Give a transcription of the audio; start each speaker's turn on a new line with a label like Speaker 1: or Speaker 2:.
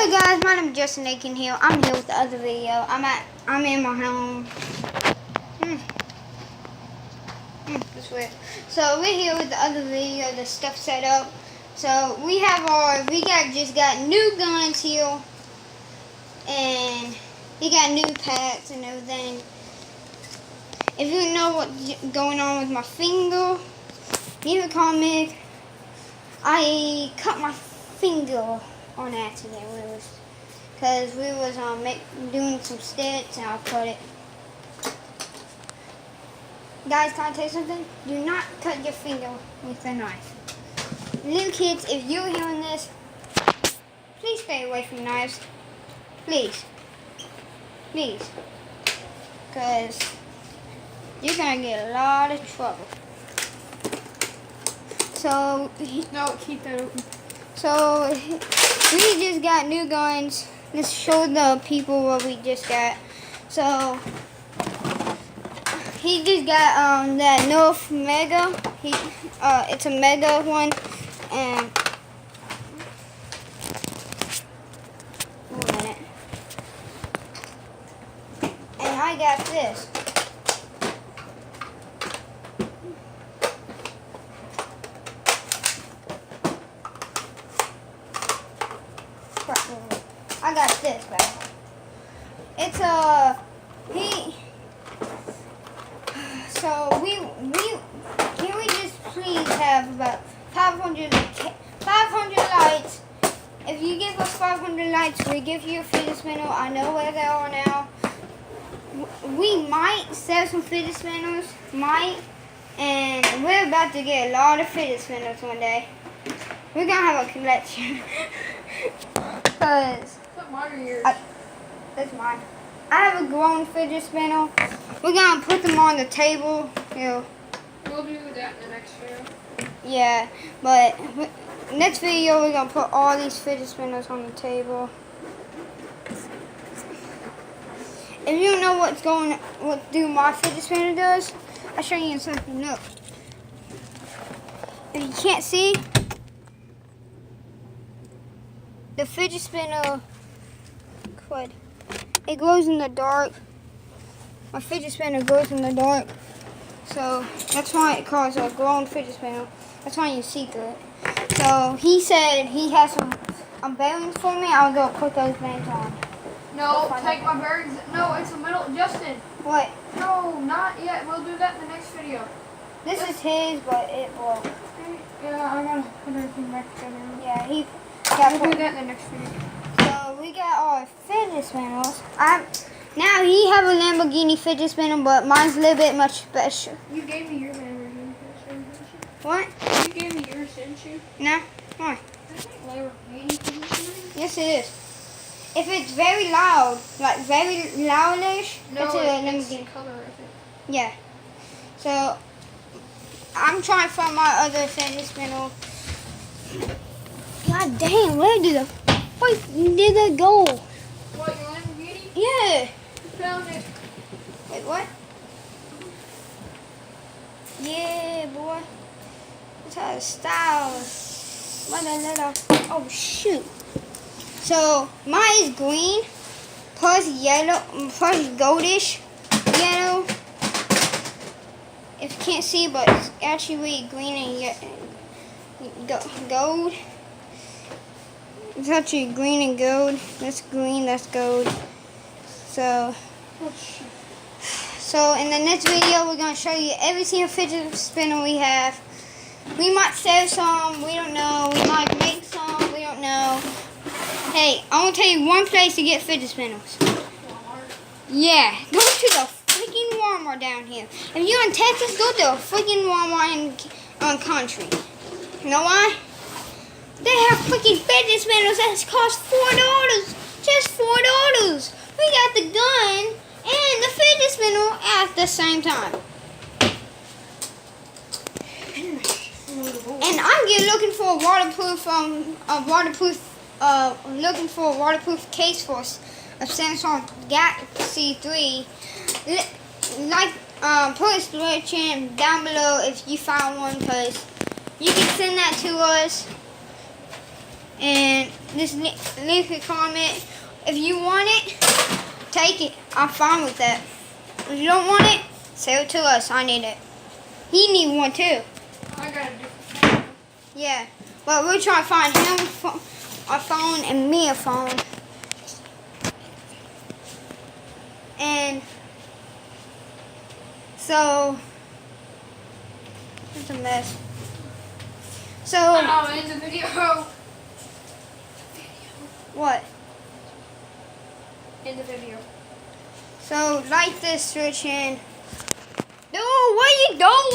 Speaker 1: Hello guys, my name is Justin Aiken here. I'm here with the other video. I'm in my home. That's weird. So we're here with the other video, the stuff set up. So we just got new guns here, and we got new packs and everything. If you know what's going on with my finger, leave a comment. I cut my finger on accident. Because we was doing some stats and I cut it. Guys, can I tell you something? Do not cut your finger with a knife. Little kids, if you're hearing this, please stay away from knives. Please. Please. Because you're going to get a lot of trouble. So,
Speaker 2: no, keep that open.
Speaker 1: So, we just got new guns. Let's show the people what we just got. So, he just got that nerf mega. It's a mega one. And, wait a minute. And I got this. I got this back. It's so can we just please have about 500 lights. If you give us 500 lights, we give you a fidget spinner. I know where they are now. We might sell some fidget spinners, and we're about to get a lot of fidget spinners one day. We're gonna have a collection. Cause that's mine. I have a grown fidget spinner. We're gonna put them on the table.
Speaker 2: We'll do that in the next video.
Speaker 1: Yeah, but next video we're gonna put all these fidget spinners on the table. If you don't know what my fidget spinner does, I'll show you in something new. If you can't see, the fidget spinner, it glows in the dark. My fidget spinner glows in the dark. So that's why it calls a grown fidget spinner. That's why you see through it. So he said he has some bearings for me. I'll go put those bearings on.
Speaker 2: No, take my bearings. No, it's a middle. Justin.
Speaker 1: What?
Speaker 2: No, not yet. We'll do that in the next video.
Speaker 1: This is his, but it broke.
Speaker 2: Yeah, I gotta put everything back together.
Speaker 1: Yeah,
Speaker 2: We'll do that in the next video.
Speaker 1: So we got our fidget spinners. Now he have a Lamborghini fidget spinner, but mine's a little bit much special.
Speaker 2: You gave me your Lamborghini fidget spinner.
Speaker 1: What?
Speaker 2: You gave me yours, didn't you?
Speaker 1: No. Why?
Speaker 2: That's not Lamborghini fidget spinner.
Speaker 1: Yes, it is. If it's very loud, like very loudish,
Speaker 2: no,
Speaker 1: it's a Lamborghini.
Speaker 2: The color of it.
Speaker 1: Yeah. So I'm trying to find my other fidget spinner. God damn, where did it go?
Speaker 2: What, your Lamborghini?
Speaker 1: Yeah.
Speaker 2: Found it.
Speaker 1: Wait, what? Yeah, boy. That's how it styles. Oh, shoot. So, mine is green, plus yellow, plus goldish yellow. If you can't see, but it's actually really green and gold. It's actually green and gold. That's green, that's gold. So in the next video, we're going to show you every single fidget spinner we have. We might sell some, we don't know. We might make some, we don't know. Hey, I want to tell you one place to get fidget spinners.
Speaker 2: Walmart.
Speaker 1: Yeah, go to the freaking Walmart down here. If you're in Texas, go to a freaking Walmart in country. You know why? They have freaking fidget spinners that cost $4. Just $4. We got the gun and the fidget spinner at the same time. And I'm looking for a waterproof case for a Samsung Galaxy 3. Put a description down below if you found one, because you can send that to us. And just leave a comment. If you want it, take it. I'm fine with that. If you don't want it, sell it to us. I need it. He need one too.
Speaker 2: I got a different phone.
Speaker 1: Yeah. But we're trying to find him a phone and me a phone. And so it's a mess. So
Speaker 2: Oh, end the video.
Speaker 1: what?
Speaker 2: End the video.
Speaker 1: So like this, switch in. Dude, what are you doing?